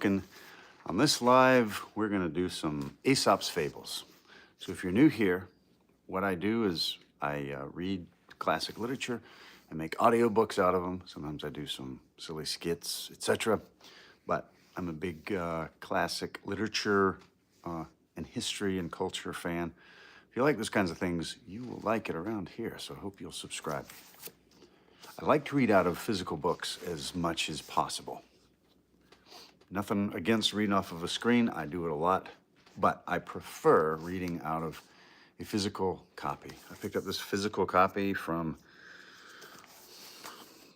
And on this live, we're going to do some Aesop's Fables. So if you're new here, what I do is I read classic literature and make audiobooks out of them. Sometimes I do some silly skits, etc. But I'm a big classic literature and history and culture fan. If you like those kinds of things, you will like it around here, so I hope you'll subscribe. I like to read out of physical books as much as possible. Nothing against reading off of a screen. I do it a lot, but I prefer reading out of a physical copy. I picked up this physical copy from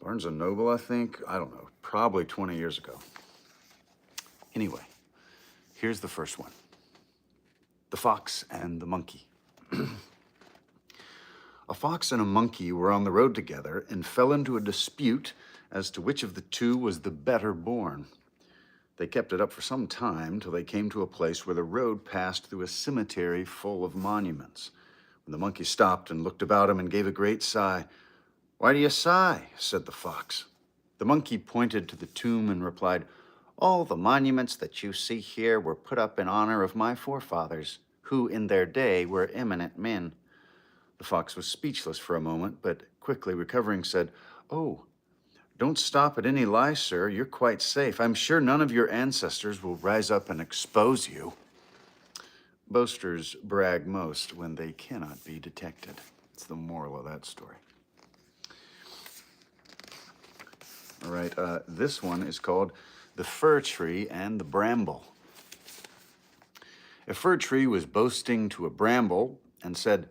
Barnes & Noble, I think. I don't know, probably 20 years ago. Anyway, here's the first one. The Fox and the Monkey. A fox and a monkey were on the road together and fell into a dispute as to which of the two was the better born. They kept it up for some time till they came to a place where the road passed through a cemetery full of monuments. When the monkey stopped and looked about him and gave a great sigh. "Why do you sigh?" said the fox. The monkey pointed to the tomb and replied, "All the monuments that you see here were put up in honor of my forefathers, who in their day were eminent men." The fox was speechless for a moment, but quickly recovering said, "Oh, don't stop at any lie, sir. You're quite safe. I'm sure none of your ancestors will rise up and expose you." Boasters brag most when they cannot be detected. It's the moral of that story. All right, this one is called The Fir Tree and the Bramble. A fir tree was boasting to a bramble and said,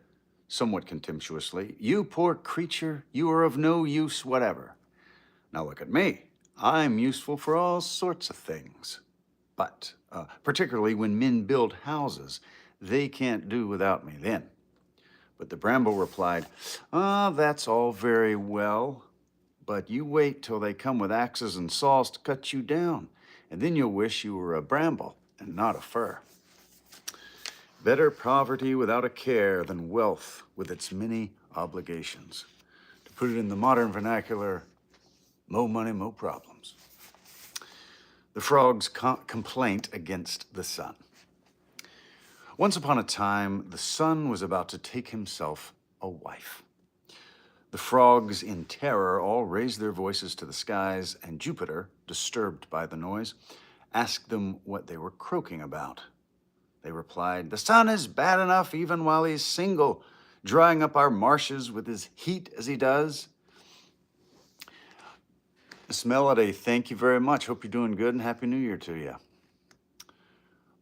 somewhat contemptuously, "You poor creature, you are of no use whatever. Now look at me. I'm useful for all sorts of things. But, particularly when men build houses, they can't do without me then." But the bramble replied, "That's all very well, but you wait till they come with axes and saws to cut you down, and then you'll wish you were a bramble and not a fir. Better poverty without a care than wealth with its many obligations. To put it in the modern vernacular, mo money, mo problems." The frog's complaint against the sun. Once upon a time, the sun was about to take himself a wife. The frogs, in terror, all raised their voices to the skies, and Jupiter, disturbed by the noise, asked them what they were croaking about. They replied, "The sun is bad enough even while he's single, drying up our marshes with his heat as he does." Miss Melody, thank you very much. Hope you're doing good and Happy New Year to you.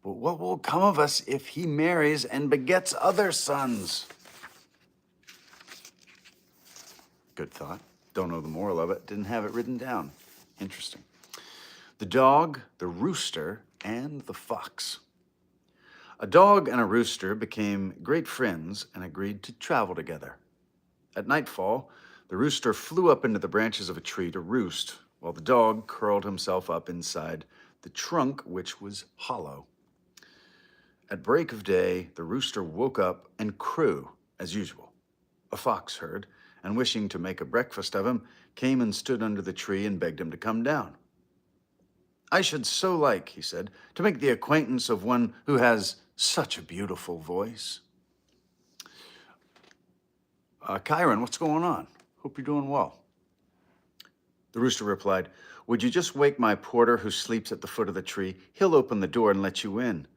But what will come of us if he marries and begets other sons? Good thought. Don't know the moral of it. Didn't have it written down. Interesting. The dog, the rooster, and the fox. A dog and a rooster became great friends and agreed to travel together. At nightfall, the rooster flew up into the branches of a tree to roost, while the dog curled himself up inside the trunk, which was hollow. At break of day, the rooster woke up and crew, as usual. A fox heard, and wishing to make a breakfast of him, came and stood under the tree and begged him to come down. "I should so like," he said, "to make the acquaintance of one who has such a beautiful voice." Kyron, what's going on? Hope you're doing well." The rooster replied, "Would you just wake my porter who sleeps at the foot of the tree? He'll open the door and let you in."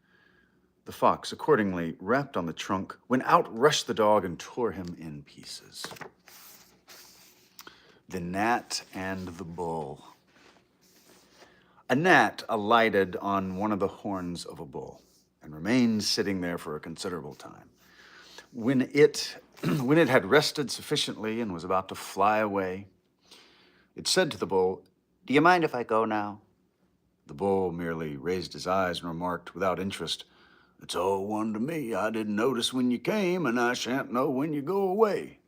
The fox accordingly rapped on the trunk, when out rushed the dog and tore him in pieces. The Gnat and the Bull. A gnat alighted on one of the horns of a bull and remained sitting there for a considerable time. When it had rested sufficiently and was about to fly away, it said to the bull, "Do you mind if I go now?" The bull merely raised his eyes and remarked without interest, "It's all one to me. I didn't notice when you came, and I shan't know when you go away."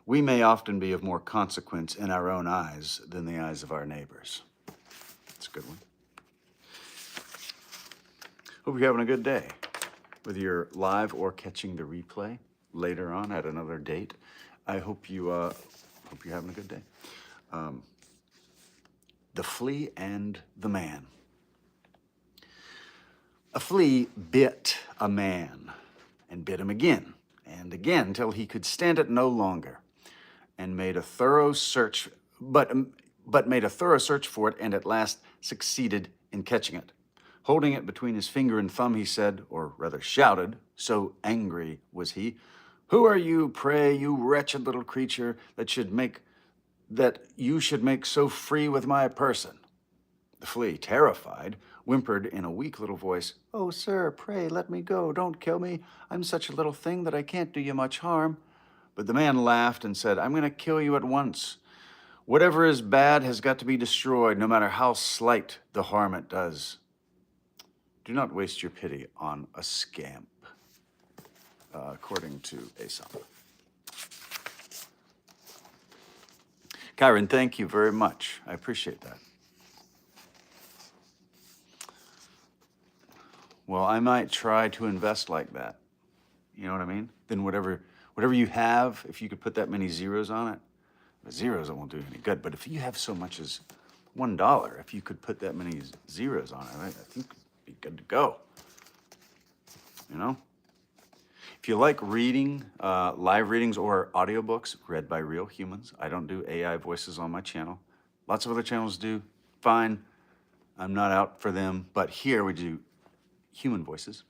We may often be of more consequence in our own eyes than the eyes of our neighbors. That's a good one. Hope you're having a good day, whether you're live or catching the replay later on at another date. I hope you're having a good day. The Flea and the Man. A flea bit a man, and bit him again, and again, till he could stand it no longer, and made a thorough search, but made a thorough search for it, and at last succeeded in catching it. Holding it between his finger and thumb, he said, or rather shouted, so angry was he, "Who are you, pray, you wretched little creature, that you should make so free with my person?" The flea, terrified, whimpered in a weak little voice, "Oh, sir, pray let me go. Don't kill me. I'm such a little thing that I can't do you much harm." But the man laughed and said, "I'm going to kill you at once. Whatever is bad has got to be destroyed, no matter how slight the harm it does. Do not waste your pity on a scamp," according to Aesop. Kyron, thank you very much. I appreciate that. Well, I might try to invest like that. You know what I mean? Then whatever you have, if you could put that many zeros on it, the zeros it won't do any good. But if you have so much as $1, if you could put that many zeros on it, I think it'd be good to go. You know? If you like reading, live readings or audiobooks read by real humans, I don't do AI voices on my channel. Lots of other channels do. Fine. I'm not out for them. But here we do human voices.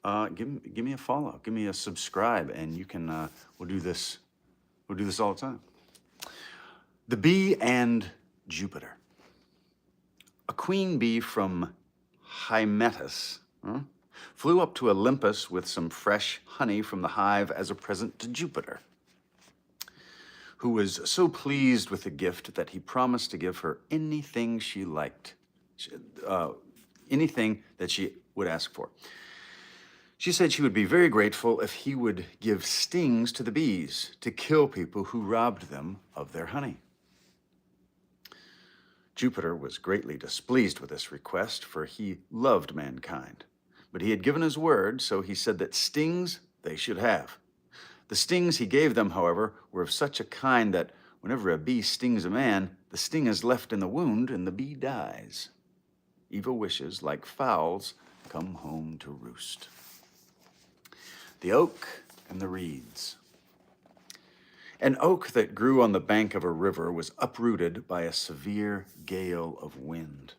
Give me a follow, give me a subscribe, and you can. We'll do this all the time. The Bee and Jupiter. A queen bee from Hymettus flew up to Olympus with some fresh honey from the hive as a present to Jupiter, who was so pleased with the gift that he promised to give her anything she liked, anything that she would ask for. She said she would be very grateful if he would give stings to the bees to kill people who robbed them of their honey. Jupiter was greatly displeased with this request, for he loved mankind. But he had given his word, so he said that stings they should have. The stings he gave them, however, were of such a kind that whenever a bee stings a man, the sting is left in the wound and the bee dies. Evil wishes, like fowls, come home to roost. The Oak and the Reeds. An oak that grew on the bank of a river was uprooted by a severe gale of wind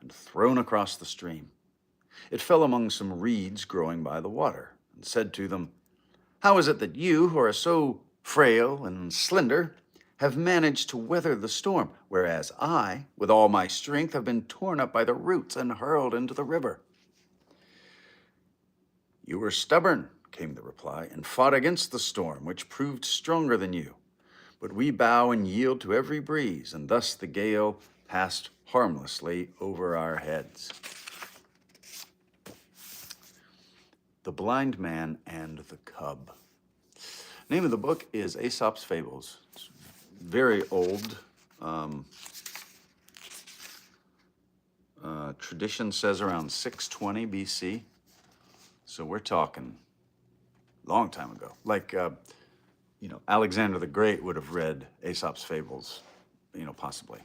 and thrown across the stream. It fell among some reeds growing by the water and said to them, "How is it that you, who are so frail and slender, have managed to weather the storm, whereas I, with all my strength, have been torn up by the roots and hurled into the river?" "You were stubborn," came the reply, "and fought against the storm, which proved stronger than you. But we bow and yield to every breeze, and thus the gale passed harmlessly over our heads." The Blind Man and the Cub. Name of the book is Aesop's Fables. It's very old. Tradition says around 620 BC. So we're talking long time ago. Like, Alexander the Great would have read Aesop's Fables, possibly.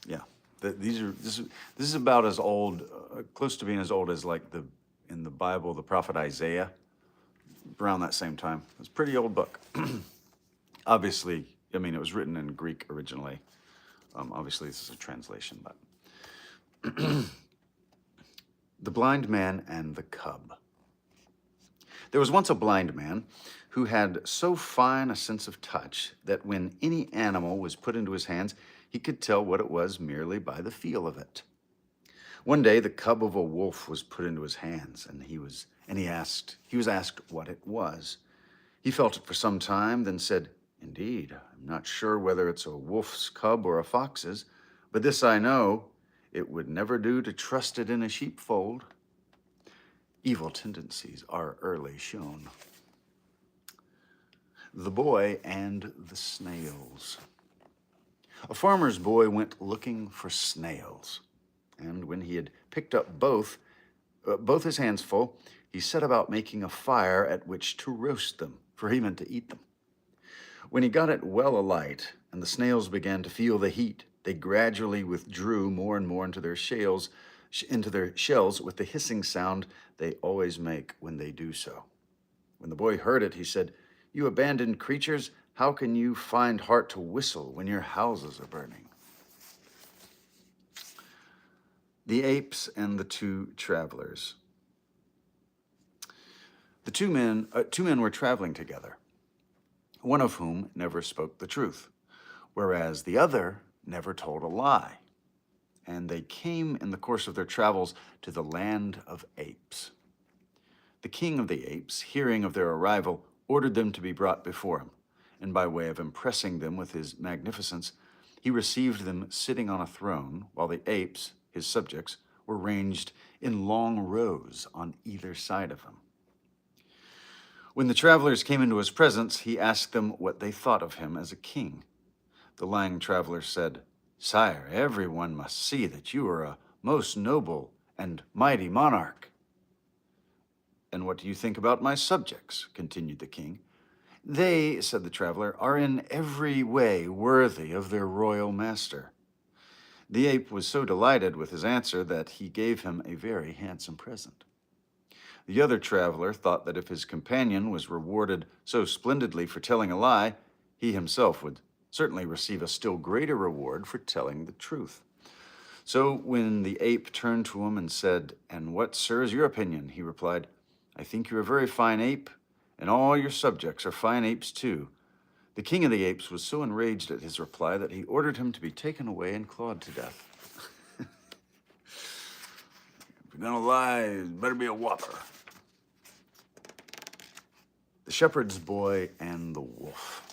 Yeah, this is about as old, close to being as old as in the Bible, the prophet Isaiah, around that same time. It's a pretty old book. Obviously, it was written in Greek originally. Obviously, this is a translation, but The Blind Man and the Cub. There was once a blind man who had so fine a sense of touch that when any animal was put into his hands, he could tell what it was merely by the feel of it. One day, the cub of a wolf was put into his hands, and he was asked what it was. He felt it for some time, then said, "Indeed, I'm not sure whether it's a wolf's cub or a fox's, but this I know, it would never do to trust it in a sheepfold." Evil tendencies are early shown. The Boy and the Snails. A farmer's boy went looking for snails, and when he had picked up both his hands full, he set about making a fire at which to roast them, for he meant to eat them. When he got it well alight, and the snails began to feel the heat. They gradually withdrew more and more into their shells with the hissing sound they always make when they do so. When the boy heard it, he said, "You abandoned creatures, how can you find heart to whistle when your houses are burning?" The apes and the two travelers. The two men were traveling together, one of whom never spoke the truth, whereas the other never told a lie. And they came in the course of their travels to the land of apes. The king of the apes, hearing of their arrival, ordered them to be brought before him, and by way of impressing them with his magnificence, he received them sitting on a throne, while the apes, his subjects, were ranged in long rows on either side of him. When the travelers came into his presence, he asked them what they thought of him as a king. The lying traveler said, "Sire, everyone must see that you are a most noble and mighty monarch." "And what do you think about my subjects?" continued the king. "They," said the traveler, "are in every way worthy of their royal master." The ape was so delighted with his answer that he gave him a very handsome present. The other traveler thought that if his companion was rewarded so splendidly for telling a lie, he himself would certainly receive a still greater reward for telling the truth. So when the ape turned to him and said, "And what, sir, is your opinion?" he replied, "I think you're a very fine ape, and all your subjects are fine apes too." The king of the apes was so enraged at his reply that he ordered him to be taken away and clawed to death. If you're gonna lie, it better be a whopper. The shepherd's boy and the wolf.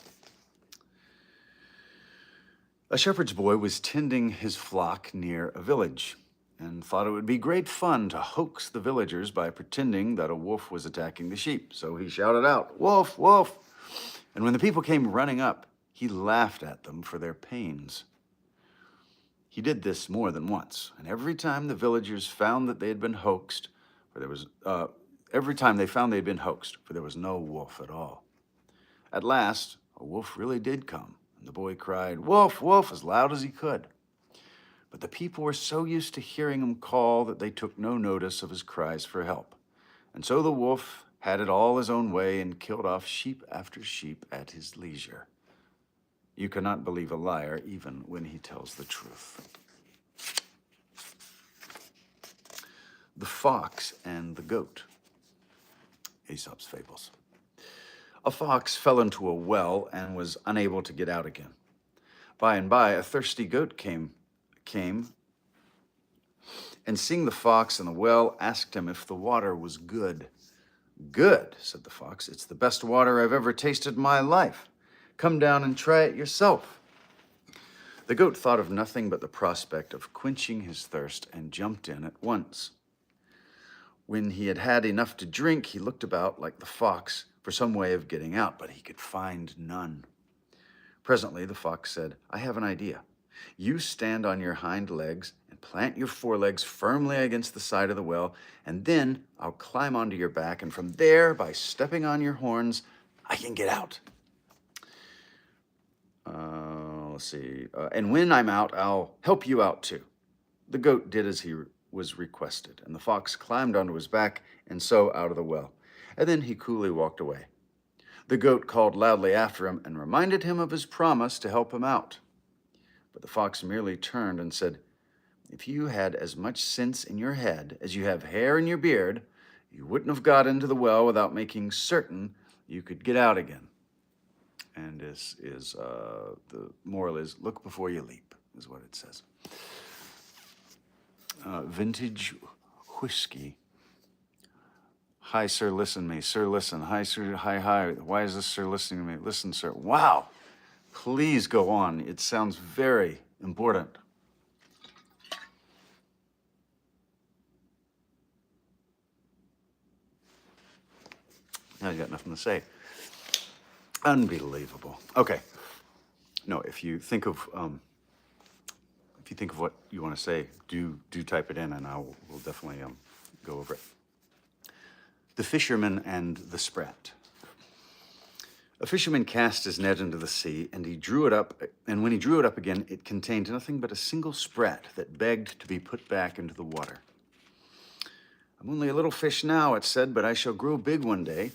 A shepherd's boy was tending his flock near a village and thought it would be great fun to hoax the villagers by pretending that a wolf was attacking the sheep. So he shouted out, "Wolf, wolf!" And when the people came running up, he laughed at them for their pains. He did this more than once, and every time the villagers found that they had been hoaxed, for there was no wolf at all. At last, a wolf really did come, and the boy cried, "Wolf, wolf," as loud as he could. But the people were so used to hearing him call that they took no notice of his cries for help. And so the wolf had it all his own way and killed off sheep after sheep at his leisure. You cannot believe a liar even when he tells the truth. The fox and the goat. Aesop's Fables. A fox fell into a well and was unable to get out again. By and by, a thirsty goat came, and seeing the fox in the well, asked him if the water was good. "Good," said the fox. "It's the best water I've ever tasted in my life. Come down and try it yourself." The goat thought of nothing but the prospect of quenching his thirst and jumped in at once. When he had had enough to drink, he looked about like the fox for some way of getting out, but he could find none. Presently, the fox said, "I have an idea. You stand on your hind legs and plant your forelegs firmly against the side of the well, and then I'll climb onto your back, and from there, by stepping on your horns, I can get out. And when I'm out, I'll help you out too." The goat did as he was requested, and the fox climbed onto his back and so out of the well, and then he coolly walked away. The goat called loudly after him and reminded him of his promise to help him out. But the fox merely turned and said, "If you had as much sense in your head as you have hair in your beard, you wouldn't have got into the well without making certain you could get out again." And the moral is, look before you leap, is what it says. Vintage whiskey. "Hi, sir, listen me. Sir, listen. Hi, sir, hi, hi. Why is this sir listening to me? Listen, sir." Wow. Please go on. It sounds very important. I got nothing to say. Unbelievable. Okay. No, if you think of what you want to say, do type it in, and we'll definitely go over it. The fisherman and the sprat. A fisherman cast his net into the sea, and he drew it up, and when he drew it up again, it contained nothing but a single sprat that begged to be put back into the water. I'm only a little fish now, it said, but I shall grow big one day,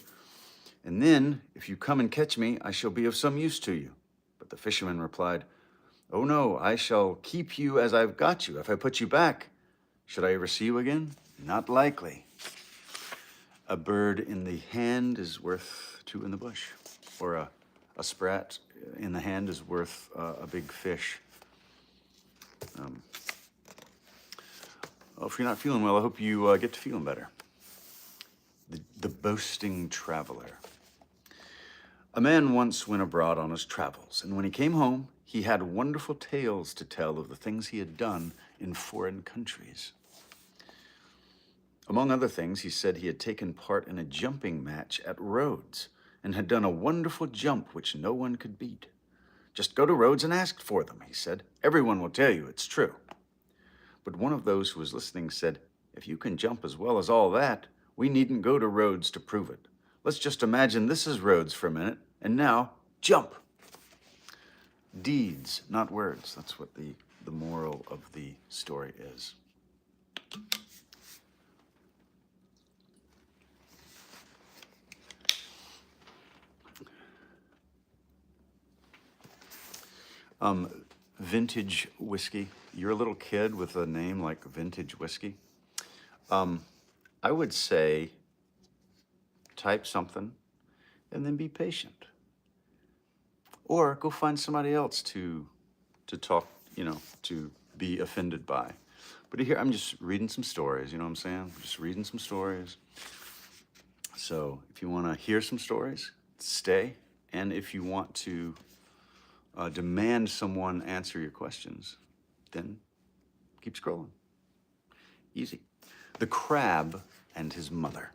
and then, if you come and catch me, I shall be of some use to you. But the fisherman replied, Oh no, I shall keep you as I've got you. If I put you back, should I ever see you again? Not likely. A bird in the hand is worth two in the bush. Or a sprat in the hand is worth a big fish. Well, if you're not feeling well, I hope you get to feeling better. The boasting traveler. A man once went abroad on his travels, and when he came home, he had wonderful tales to tell of the things he had done in foreign countries. Among other things, he said he had taken part in a jumping match at Rhodes and had done a wonderful jump which no one could beat. Just go to Rhodes and ask for them, he said. Everyone will tell you it's true. But one of those who was listening said, If you can jump as well as all that, we needn't go to Rhodes to prove it. Let's just imagine this is Rhodes for a minute, and now, jump. Deeds, not words. That's what the moral of the story is. Vintage whiskey. You're a little kid with a name like vintage whiskey. I would say type something and then be patient. Or go find somebody else to talk, to be offended by. But here, I'm just reading some stories, you know what I'm saying? I'm just reading some stories. So if you want to hear some stories, stay. And if you want to demand someone answer your questions, then keep scrolling. Easy. The crab and his mother.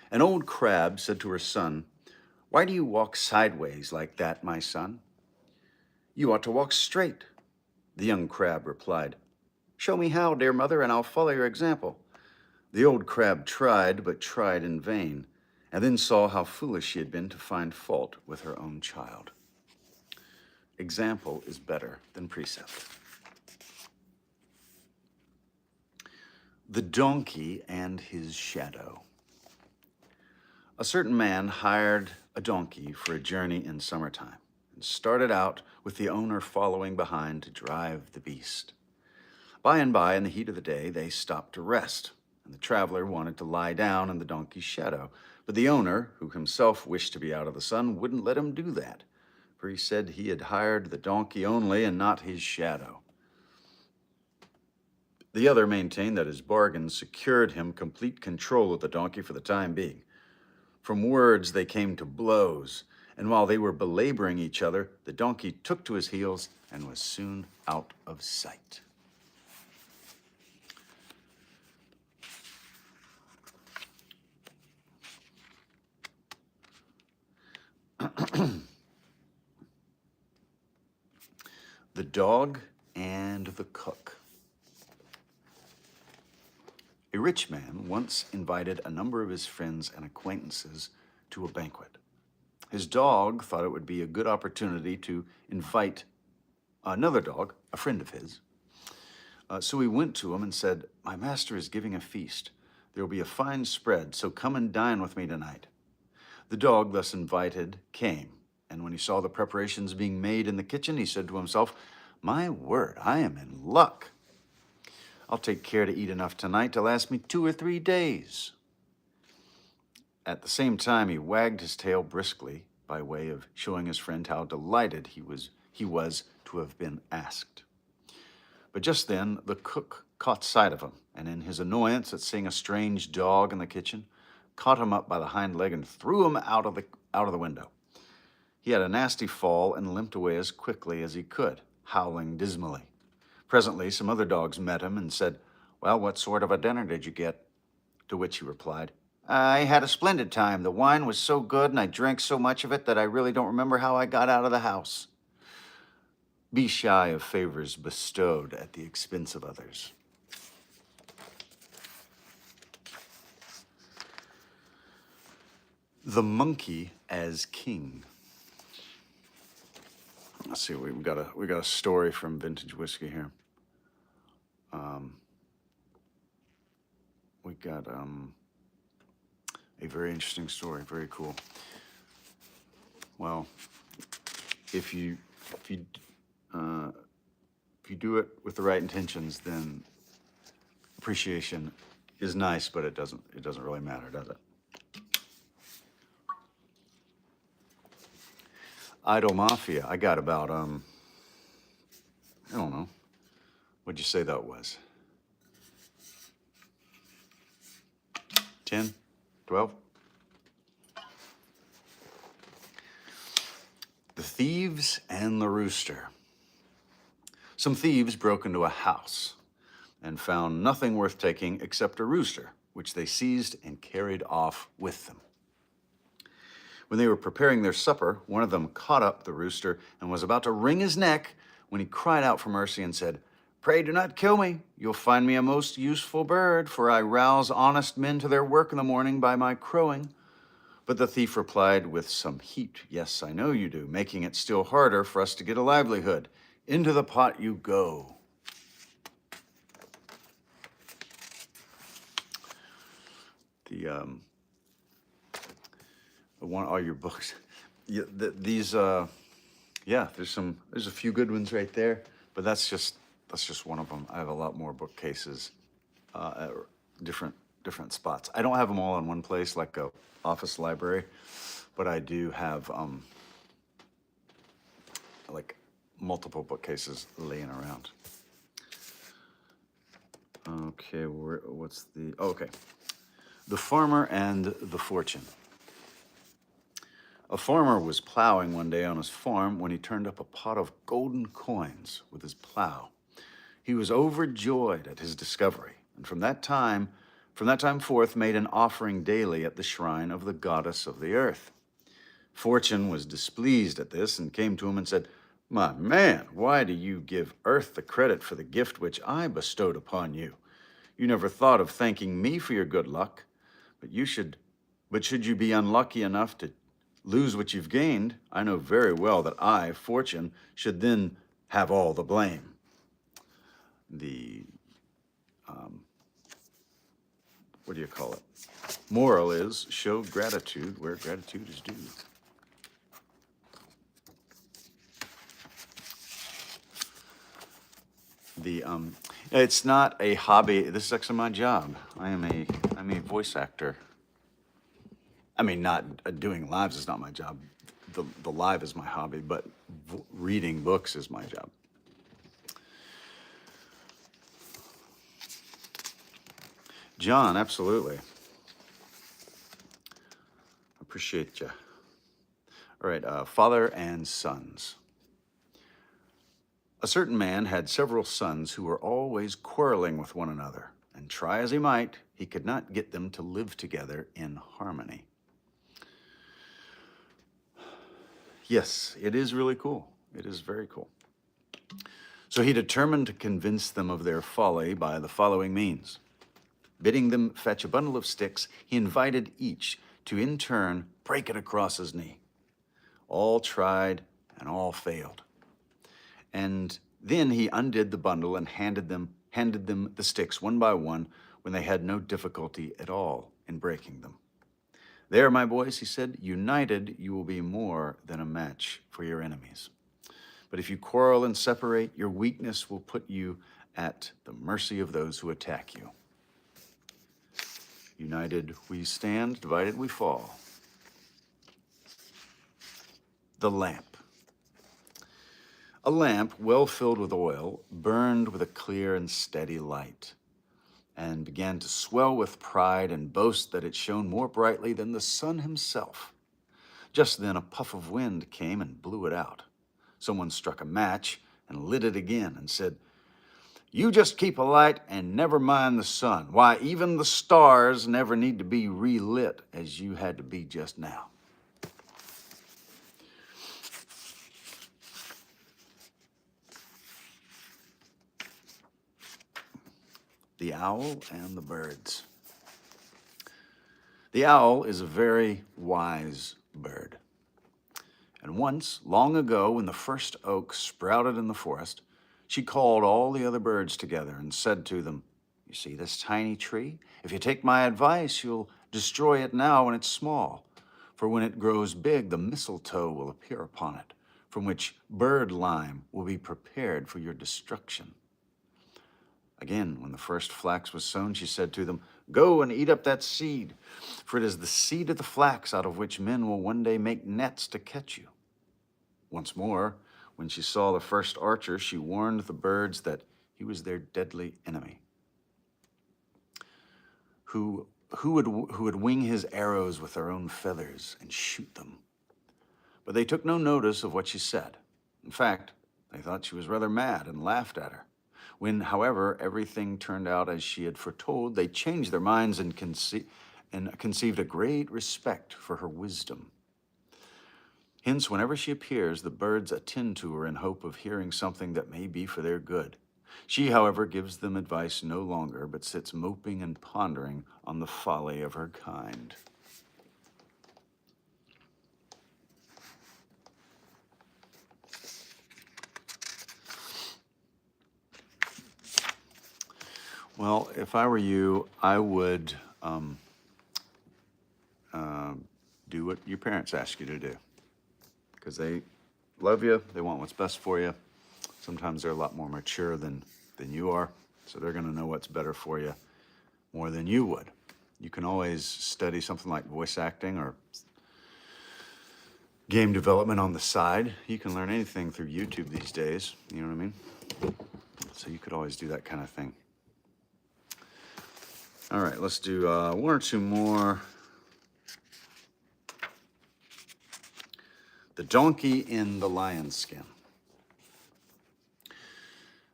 An old crab said to her son, Why do you walk sideways like that, my son? You ought to walk straight. The young crab replied, Show me how, dear mother, and I'll follow your example. The old crab tried, but tried in vain, and then saw how foolish she had been to find fault with her own child. Example is better than precept. The donkey and his shadow. A certain man hired a donkey for a journey in summertime and started out with the owner following behind to drive the beast. By and by, in the heat of the day, they stopped to rest, and the traveler wanted to lie down in the donkey's shadow. But the owner, who himself wished to be out of the sun, wouldn't let him do that, for he said he had hired the donkey only and not his shadow. The other maintained that his bargain secured him complete control of the donkey for the time being. From words they came to blows, and while they were belaboring each other, the donkey took to his heels and was soon out of sight. The dog and the cook. A rich man once invited a number of his friends and acquaintances to a banquet. His dog thought it would be a good opportunity to invite another dog, a friend of his. So he went to him and said, My master is giving a feast. There will be a fine spread, so come and dine with me tonight. The dog, thus invited, came, and when he saw the preparations being made in the kitchen, he said to himself, My word, I am in luck. I'll take care to eat enough tonight to last me 2 or 3 days. At the same time, he wagged his tail briskly by way of showing his friend how delighted he was to have been asked. But just then, the cook caught sight of him, and in his annoyance at seeing a strange dog in the kitchen, caught him up by the hind leg and threw him out of the window. He had a nasty fall and limped away as quickly as he could, howling dismally. Presently, some other dogs met him and said, Well, what sort of a dinner did you get? To which he replied, I had a splendid time. The wine was so good and I drank so much of it that I really don't remember how I got out of the house. Be shy of favors bestowed at the expense of others. The monkey as king. Let's see, we got a story from Vintage Whiskey here. We got a very interesting story, very cool. Well, if you do it with the right intentions, then appreciation is nice, but it doesn't really matter, does it? Idol Mafia. I got about I don't know. What'd you say that was? 10? 12? The Thieves and the Rooster. Some thieves broke into a house and found nothing worth taking except a rooster, which they seized and carried off with them. When they were preparing their supper, one of them caught up the rooster and was about to wring his neck when he cried out for mercy and said, "Pray do not kill me. You'll find me a most useful bird, for I rouse honest men to their work in the morning by my crowing." But the thief replied with some heat, "Yes, I know you do, making it still harder for us to get a livelihood. Into the pot you go." All your books. Yeah, there's a few good ones right there, but that's just one of them. I have a lot more bookcases at different spots. I don't have them all in one place like a office library, but I do have like multiple bookcases laying around. Okay, what's the... Oh, okay. The Farmer and the Fortune. A farmer was plowing one day on his farm when he turned up a pot of golden coins with his plow. He was overjoyed at his discovery, and from that time forth made an offering daily at the shrine of the goddess of the earth. Fortune was displeased at this and came to him and said, "My man, why do you give earth the credit for the gift which I bestowed upon you? You never thought of thanking me for your good luck, but should you be unlucky enough to lose what you've gained, I know very well that I, Fortune, should then have all the blame." The, what do you call it? Moral is, show gratitude where gratitude is due. It's not a hobby. This is actually my job. I'm a voice actor. I mean, not doing lives is not my job. The live is my hobby, but reading books is my job. John, absolutely. Appreciate you. All right, father and sons. A certain man had several sons who were always quarreling with one another, and try as he might, he could not get them to live together in harmony. Yes, it is really cool. It is very cool. So he determined to convince them of their folly by the following means. Bidding them fetch a bundle of sticks, he invited each to in turn break it across his knee. All tried and all failed. And then he undid the bundle and handed them the sticks one by one when they had no difficulty at all in breaking them. "There, my boys," he said, "united you will be more than a match for your enemies. But if you quarrel and separate, your weakness will put you at the mercy of those who attack you. United we stand, divided we fall." The lamp. A lamp well filled with oil burned with a clear and steady light, and began to swell with pride and boast that it shone more brightly than the sun himself. Just then a puff of wind came and blew it out. Someone struck a match and lit it again and said, "You just keep a light and never mind the sun. Why, even the stars never need to be relit as you had to be just now." The owl and the birds. The owl is a very wise bird. And once, long ago, when the first oak sprouted in the forest, she called all the other birds together and said to them, "You see this tiny tree? If you take my advice, you'll destroy it now when it's small. For when it grows big, the mistletoe will appear upon it, from which bird lime will be prepared for your destruction." Again, when the first flax was sown, she said to them, "Go and eat up that seed, for it is the seed of the flax out of which men will one day make nets to catch you." Once more, when she saw the first archer, she warned the birds that he was their deadly enemy, who would wing his arrows with their own feathers and shoot them. But they took no notice of what she said. In fact, they thought she was rather mad and laughed at her. When, however, everything turned out as she had foretold, they changed their minds and conceived a great respect for her wisdom. Hence, whenever she appears, the birds attend to her in hope of hearing something that may be for their good. She, however, gives them advice no longer, but sits moping and pondering on the folly of her kind. Well, if I were you, I would do what your parents ask you to do, because they love you, they want what's best for you. Sometimes they're a lot more mature than you are, so they're going to know what's better for you more than you would. You can always study something like voice acting or game development on the side. You can learn anything through YouTube these days, you know what I mean? So you could always do that kind of thing. All right, let's do one or two more. The donkey in the lion's skin.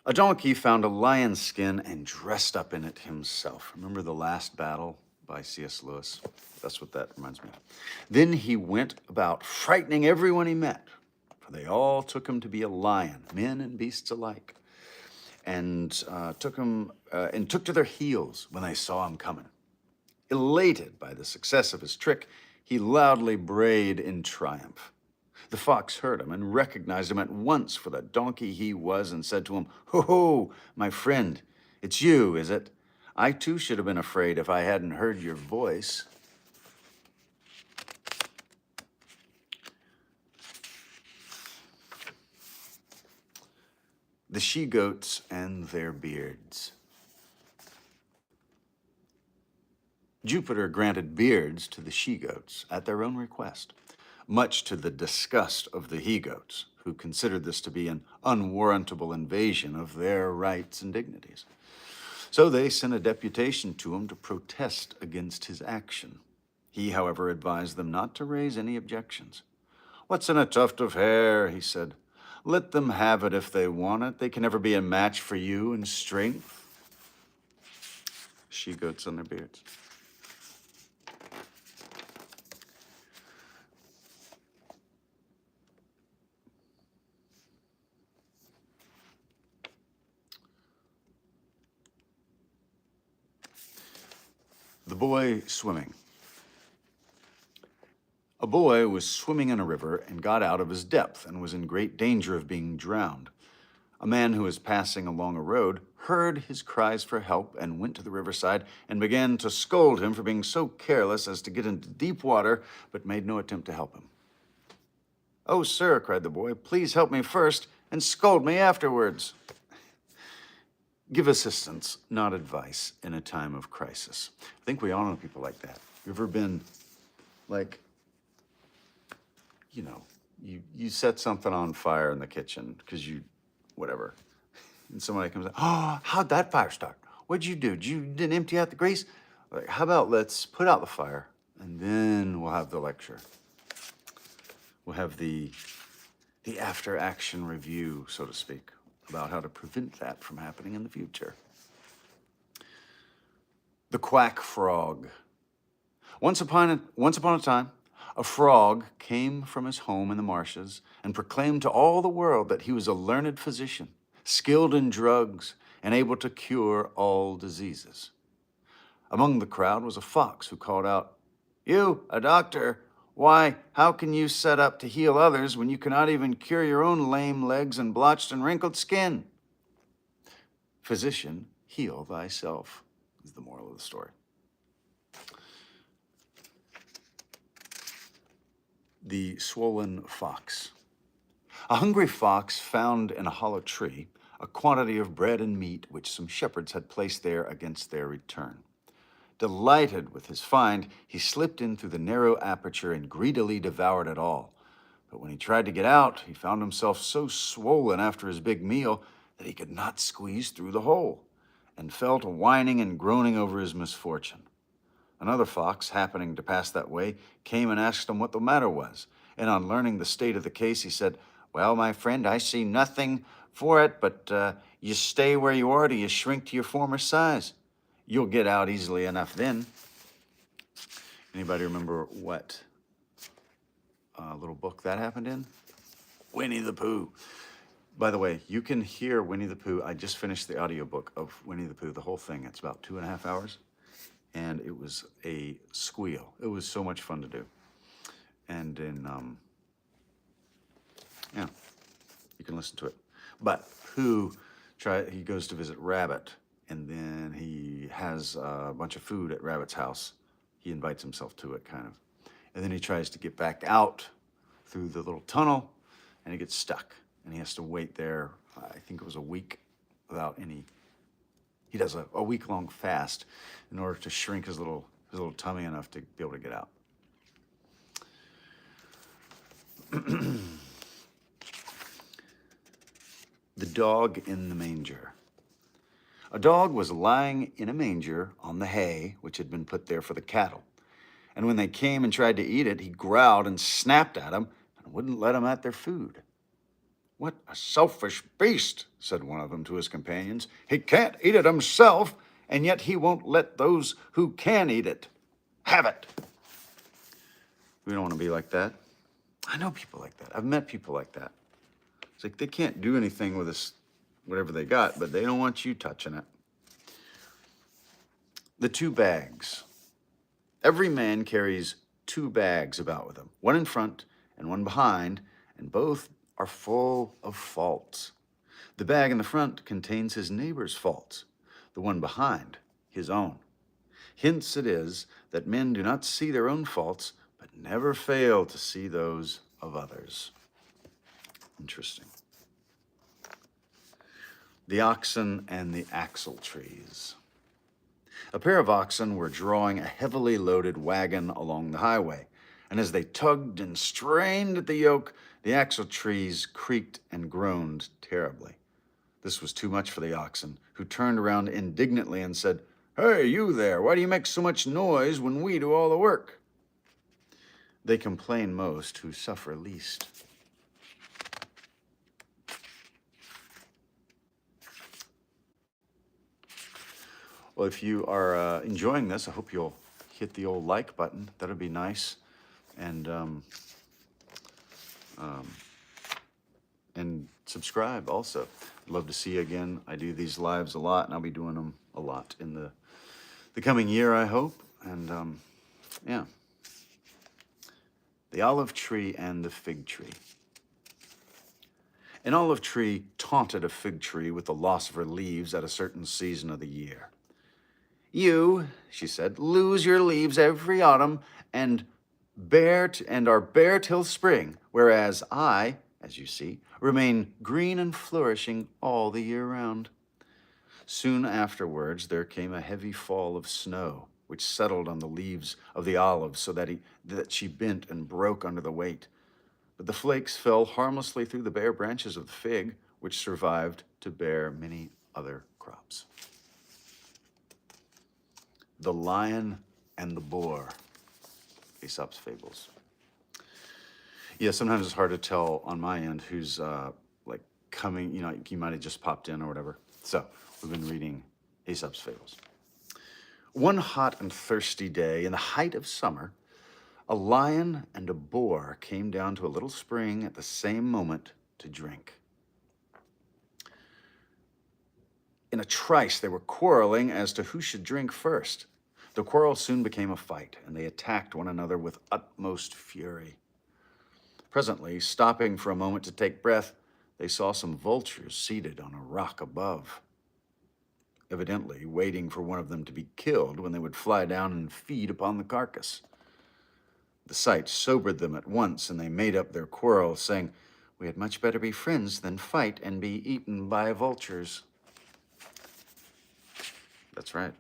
A donkey found a lion's skin and dressed up in it himself. Remember The Last Battle by C.S. Lewis? That's what that reminds me of. Then he went about frightening everyone he met, for they all took him to be a lion, men and beasts alike, and took to their heels when they saw him coming. Elated by the success of his trick, he loudly brayed in triumph. The fox heard him and recognized him at once for the donkey he was, and said to him, "Ho, ho, my friend, it's you, is it? I too should have been afraid if I hadn't heard your voice." The she-goats and their beards. Jupiter granted beards to the she-goats at their own request, much to the disgust of the he-goats, who considered this to be an unwarrantable invasion of their rights and dignities. So they sent a deputation to him to protest against his action. He, however, advised them not to raise any objections. "What's in a tuft of hair?" he said. "Let them have it if they want it. They can never be a match for you in strength." She-goats and their beards. The boy swimming. A boy was swimming in a river and got out of his depth and was in great danger of being drowned. A man who was passing along a road heard his cries for help and went to the riverside and began to scold him for being so careless as to get into deep water, but made no attempt to help him. "Oh, sir," cried the boy, "please help me first and scold me afterwards." Give assistance, not advice, in a time of crisis. I think we all know people like that. You ever been, like, you set something on fire in the kitchen because whatever, and somebody comes up, "Oh, how'd that fire start? What'd you do? You didn't empty out the grease? Like, how about let's put out the fire, and then we'll have the lecture. We'll have the after-action review, so to speak, about how to prevent that from happening in the future." The quack frog. Once upon a time, a frog came from his home in the marshes and proclaimed to all the world that he was a learned physician, skilled in drugs, and able to cure all diseases. Among the crowd was a fox who called out, You, a doctor, why, how can you set up to heal others when you cannot even cure your own lame legs and blotched and wrinkled skin? Physician, heal thyself, is the moral of the story. The swollen fox. A hungry fox found in a hollow tree a quantity of bread and meat which some shepherds had placed there against their return. Delighted with his find, he slipped in through the narrow aperture and greedily devoured it all. But when he tried to get out, he found himself so swollen after his big meal that he could not squeeze through the hole, and fell to whining and groaning over his misfortune. Another fox, happening to pass that way, came and asked him what the matter was, and on learning the state of the case, he said, "Well, my friend, I see nothing for it, but you stay where you are till you shrink to your former size. You'll get out easily enough then." Anybody remember what little book that happened in? Winnie the Pooh. By the way, you can hear Winnie the Pooh. I just finished the audiobook of Winnie the Pooh, the whole thing. It's about 2.5 hours, and it was a squeal. It was so much fun to do. And yeah, you can listen to it. But he goes to visit Rabbit, and then he has a bunch of food at Rabbit's house. He invites himself to it, kind of. And then he tries to get back out through the little tunnel, and he gets stuck. And he has to wait there, I think it was a week, without any. He does a week-long fast in order to shrink his little tummy enough to be able to get out. The dog in the manger. A dog was lying in a manger on the hay which had been put there for the cattle. And when they came and tried to eat it, he growled and snapped at them and wouldn't let them at their food. "What a selfish beast," said one of them to his companions. "He can't eat it himself, and yet he won't let those who can eat it have it." We don't want to be like that. I know people like that. I've met people like that. It's like they can't do anything with this, whatever they got, but they don't want you touching it. The 2 bags. Every man carries 2 bags about with him, one in front and one behind, and both are full of faults. The bag in the front contains his neighbor's faults, the one behind, his own. Hence it is that men do not see their own faults, but never fail to see those of others. Interesting. The oxen and the axle trees. A pair of oxen were drawing a heavily loaded wagon along the highway, and as they tugged and strained at the yoke, the axle trees creaked and groaned terribly. This was too much for the oxen, who turned around indignantly and said, "Hey, you there, why do you make so much noise when we do all the work?" They complain most who suffer least. Well, if you are enjoying this, I hope you'll hit the old like button. That would be nice. And subscribe also. I'd love to see you again. I do these lives a lot, and I'll be doing them a lot in the coming year, I hope. And yeah. The olive tree and the fig tree. An olive tree taunted a fig tree with the loss of her leaves at a certain season of the year. "You," she said, "lose your leaves every autumn and are bare till spring, whereas I, as you see, remain green and flourishing all the year round." Soon afterwards, there came a heavy fall of snow, which settled on the leaves of the olive so that she bent and broke under the weight. But the flakes fell harmlessly through the bare branches of the fig, which survived to bear many other crops. The Lion and the Boar. Aesop's Fables. Yeah, sometimes it's hard to tell on my end who's like coming, you might have just popped in or whatever. So we've been reading Aesop's Fables. One hot and thirsty day in the height of summer, a lion and a boar came down to a little spring at the same moment to drink. In a trice, they were quarreling as to who should drink first. The quarrel soon became a fight, and they attacked one another with utmost fury. Presently, stopping for a moment to take breath, they saw some vultures seated on a rock above, evidently waiting for one of them to be killed when they would fly down and feed upon the carcass. The sight sobered them at once, and they made up their quarrel, saying, "We had much better be friends than fight and be eaten by vultures." That's right.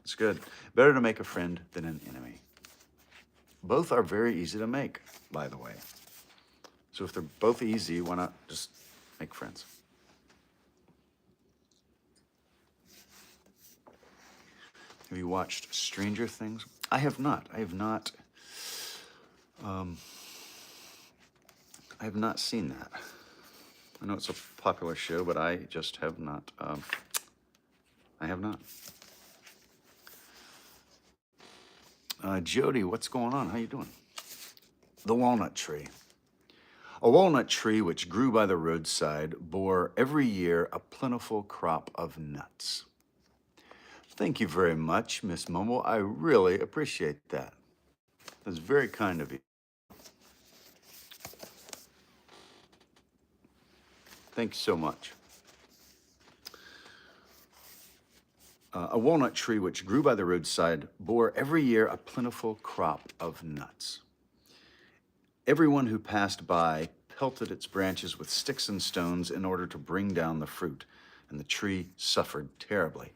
It's good. Better to make a friend than an enemy. Both are very easy to make, by the way. So if they're both easy, why not just make friends? Have you watched Stranger Things? I have not. Um, I have not seen that. I know it's a popular show, but I just have not. I have not. Jody, what's going on? How you doing? The walnut tree. A walnut tree which grew by the roadside bore every year a plentiful crop of nuts. Thank you very much, Miss Mumble. I really appreciate that. That's very kind of you. Thanks so much. A walnut tree which grew by the roadside bore every year a plentiful crop of nuts. Everyone who passed by pelted its branches with sticks and stones in order to bring down the fruit, and the tree suffered terribly.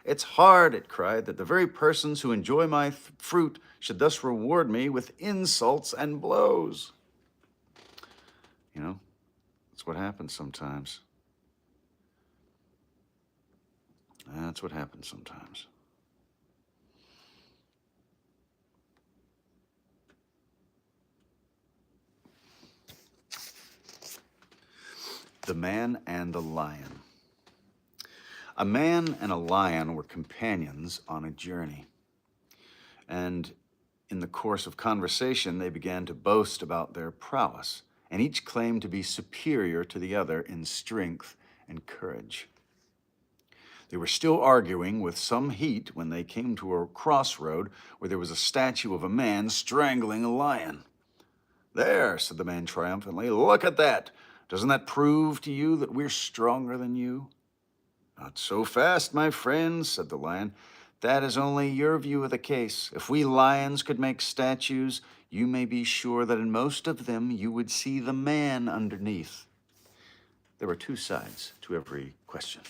"It's hard," it cried, "that the very persons who enjoy my fruit should thus reward me with insults and blows." You know, that's what happens sometimes. That's what happens sometimes. The Man and the Lion. A man and a lion were companions on a journey. And in the course of conversation, they began to boast about their prowess, and each claimed to be superior to the other in strength and courage. They were still arguing with some heat when they came to a crossroad where there was a statue of a man strangling a lion. "There," said the man triumphantly, "look at that. Doesn't that prove to you that we're stronger than you?" "Not so fast, my friend," said the lion. "That is only your view of the case. If we lions could make statues, you may be sure that in most of them you would see the man underneath." There were two sides to every question.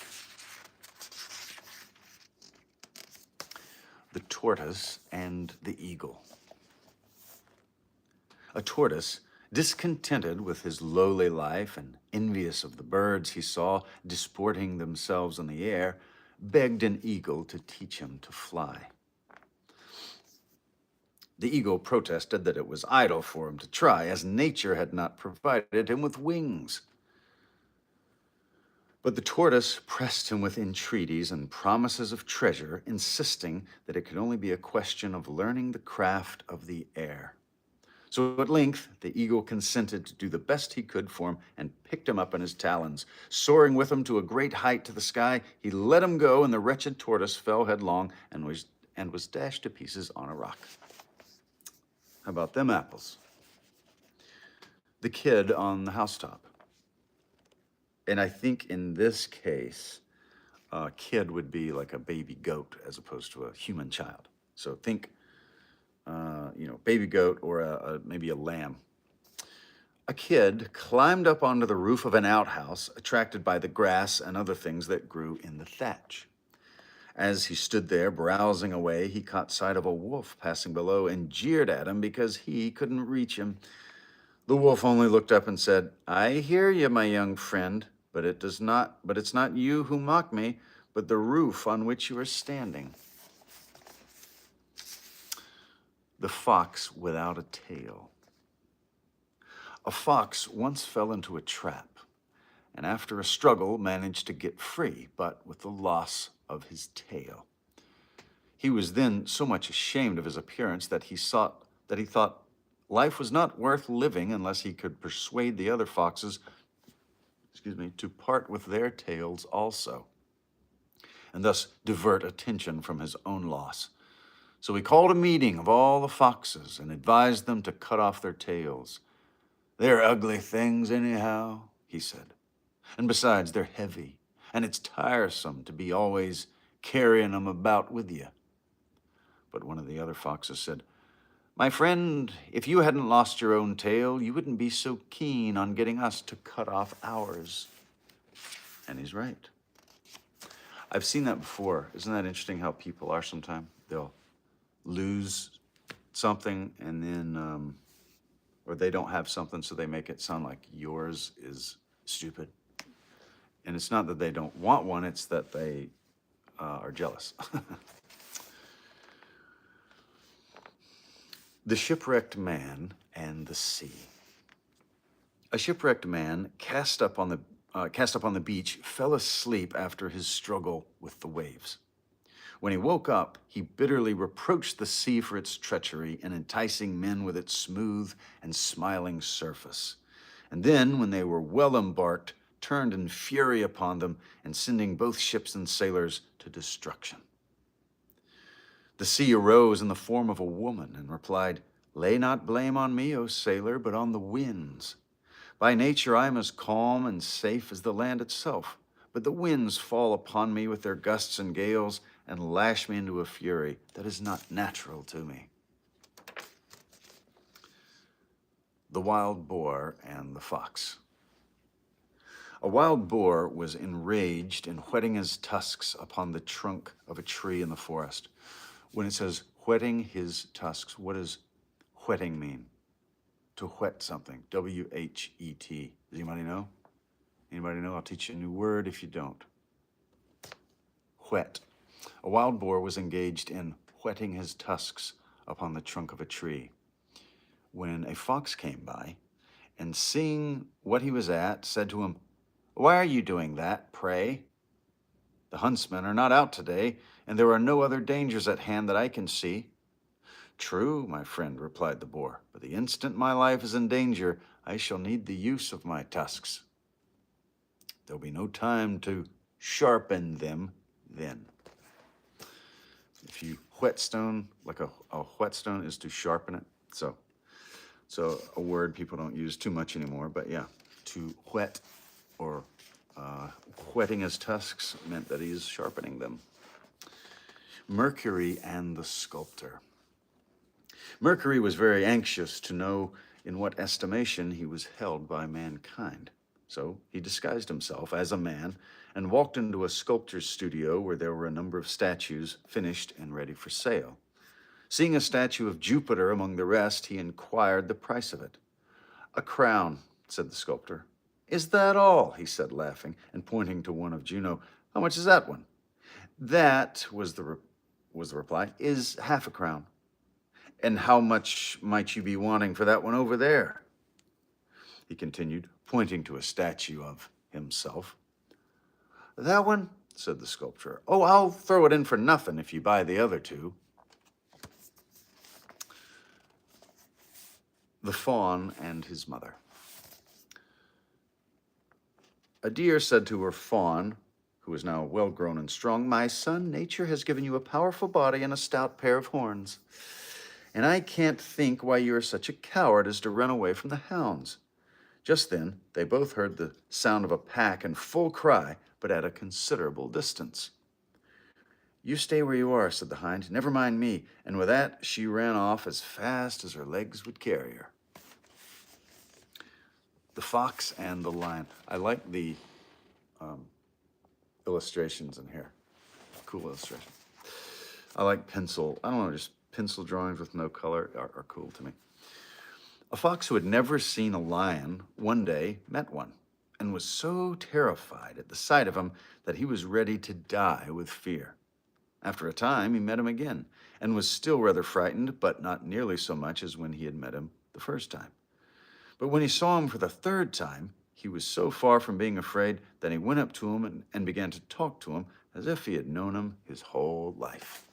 The tortoise and the eagle. A tortoise, discontented with his lowly life and envious of the birds he saw disporting themselves in the air, begged an eagle to teach him to fly. The eagle protested that it was idle for him to try, as nature had not provided him with wings. But the tortoise pressed him with entreaties and promises of treasure, insisting that it could only be a question of learning the craft of the air. So at length, the eagle consented to do the best he could for him and picked him up in his talons. Soaring with him to a great height to the sky, he let him go, and the wretched tortoise fell headlong and was dashed to pieces on a rock. How about them apples? The kid on the housetop. And I think in this case, a kid would be like a baby goat as opposed to a human child. So think baby goat or maybe a lamb. A kid climbed up onto the roof of an outhouse, attracted by the grass and other things that grew in the thatch. As he stood there browsing away, he caught sight of a wolf passing below and jeered at him because he couldn't reach him. The wolf only looked up and said, "I hear you, my young friend, but it's not you who mock me, but the roof on which you are standing." The fox without a tail. A fox once fell into a trap, and after a struggle managed to get free, but with the loss of his tail. He was then so much ashamed of his appearance that he thought life was not worth living unless he could persuade the other foxes, to part with their tails also. and thus divert attention from his own loss. So he called a meeting of all the foxes and advised them to cut off their tails. "They're ugly things anyhow," he said. "And besides, they're heavy, and it's tiresome to be always carrying them about with you." But one of the other foxes said, "My friend, if you hadn't lost your own tail, you wouldn't be so keen on getting us to cut off ours." And he's right. I've seen that before. Isn't that interesting how people are sometimes? They'll lose something and then, or they don't have something, so they make it sound like yours is stupid. And it's not that they don't want one, it's that they are jealous. The shipwrecked man and the sea. A shipwrecked man cast up on the beach fell asleep after his struggle with the waves. When he woke up, he bitterly reproached the sea for its treachery in enticing men with its smooth and smiling surface. And then, when they were well embarked, turned in fury upon them and sending both ships and sailors to destruction. The sea arose in the form of a woman and replied, "Lay not blame on me, O sailor, but on the winds. By nature I am as calm and safe as the land itself, but the winds fall upon me with their gusts and gales and lash me into a fury that is not natural to me." The wild boar and the fox. A wild boar was enraged and whetting his tusks upon the trunk of a tree in the forest. When it says whetting his tusks, what does whetting mean? To whet something. W-H-E-T. Does anybody know? Anybody know? I'll teach you a new word if you don't. Whet. A wild boar was engaged in whetting his tusks upon the trunk of a tree when a fox came by and, seeing what he was at, said to him, "Why are you doing that, pray? The huntsmen are not out today, and there are no other dangers at hand that I can see." "True, my friend," replied the boar, "but the instant my life is in danger, I shall need the use of my tusks. There'll be no time to sharpen them then." If you whetstone, like a whetstone is to sharpen it. So a word people don't use too much anymore, but yeah, to whet or whetting his tusks meant that he's sharpening them. Mercury and the sculptor. Mercury was very anxious to know in what estimation he was held by mankind. So he disguised himself as a man and walked into a sculptor's studio where there were a number of statues finished and ready for sale. Seeing a statue of Jupiter among the rest, he inquired the price of it. "A crown," said the sculptor. "Is that all?" he said, laughing, and pointing to one of Juno. "How much is that one?" "That," was the reply, "is half a crown." "And how much might you be wanting for that one over there?" he continued, pointing to a statue of himself. "That one," said the sculptor. "Oh, I'll throw it in for nothing if you buy the other two." The fawn and his mother. A deer said to her fawn, who was now well grown and strong, "My son, nature has given you a powerful body and a stout pair of horns, and I can't think why you are such a coward as to run away from the hounds." Just then, they both heard the sound of a pack in full cry, but at a considerable distance. "You stay where you are," said the hind. "Never mind me." And with that, she ran off as fast as her legs would carry her. The fox and the lion. I like the illustrations in here. Cool illustration. I like pencil. I don't know, just pencil drawings with no color are cool to me. A fox who had never seen a lion one day met one and was so terrified at the sight of him that he was ready to die with fear. After a time, he met him again and was still rather frightened, but not nearly so much as when he had met him the first time. But when he saw him for the third time, he was so far from being afraid that he went up to him and began to talk to him as if he had known him his whole life.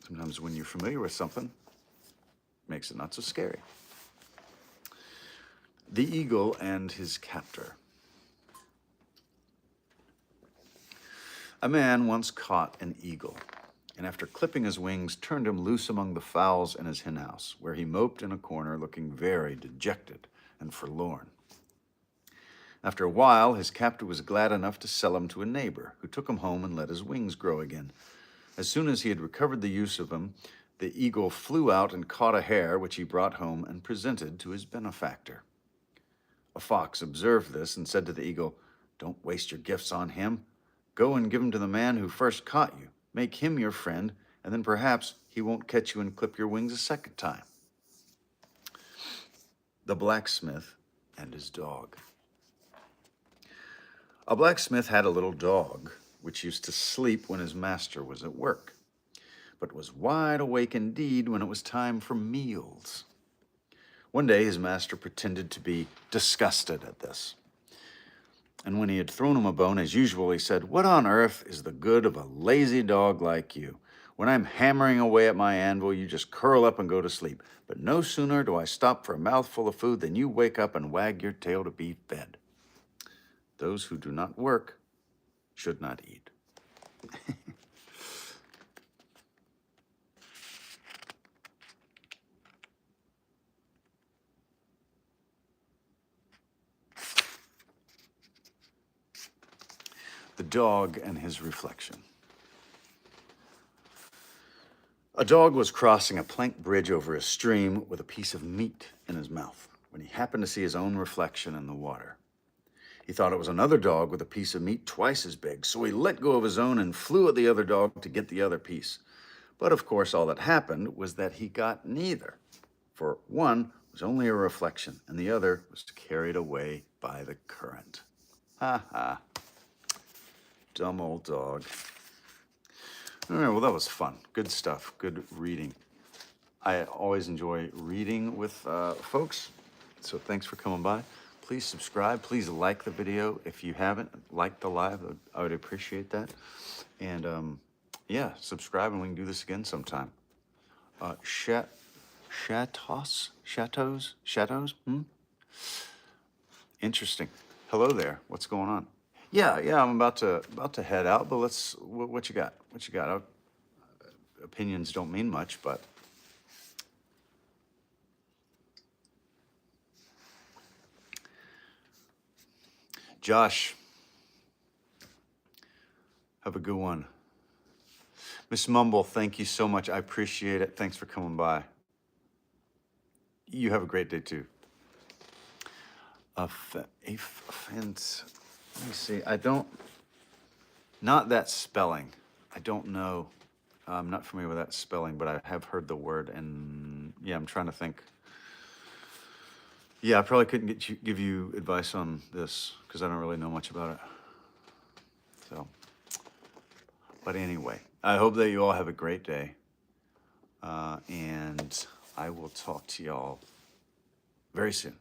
Sometimes when you're familiar with something, it makes it not so scary. The eagle and his captor. A man once caught an eagle, and after clipping his wings, turned him loose among the fowls in his henhouse, where he moped in a corner, looking very dejected and forlorn. After a while, his captor was glad enough to sell him to a neighbor, who took him home and let his wings grow again. As soon as he had recovered the use of them, the eagle flew out and caught a hare, which he brought home and presented to his benefactor. A fox observed this and said to the eagle, "Don't waste your gifts on him. Go and give him to the man who first caught you. Make him your friend, and then perhaps he won't catch you and clip your wings a second time." The blacksmith and his dog. A blacksmith had a little dog, which used to sleep when his master was at work, but was wide awake indeed when it was time for meals. One day his master pretended to be disgusted at this, and when he had thrown him a bone as usual, he said, "What on earth is the good of a lazy dog like you? When I'm hammering away at my anvil, you just curl up and go to sleep. But no sooner do I stop for a mouthful of food than you wake up and wag your tail to be fed. Those who do not work should not eat." The dog and his reflection. A dog was crossing a plank bridge over a stream with a piece of meat in his mouth when he happened to see his own reflection in the water. He thought it was another dog with a piece of meat twice as big, so he let go of his own and flew at the other dog to get the other piece. But of course, all that happened was that he got neither, for one was only a reflection, and the other was carried away by the current. Ha ha. Dumb old dog. All right, well, that was fun. Good stuff. Good reading. I always enjoy reading with folks, so thanks for coming by. Please subscribe. Please like the video. If you haven't liked the live, I would appreciate that. And yeah, subscribe and we can do this again sometime. Chateaus? Interesting. Hello there. What's going on? Yeah, I'm about to head out, but what you got? What you got? Opinions don't mean much, but Josh, have a good one. Miss Mumble, thank you so much. I appreciate it. Thanks for coming by. You have a great day too. Offense. Let me see. Not that spelling. I don't know. I'm not familiar with that spelling, but I have heard the word, and yeah, I'm trying to think. Yeah, I probably couldn't give you advice on this because I don't really know much about it. So, but anyway, I hope that you all have a great day, and I will talk to y'all very soon.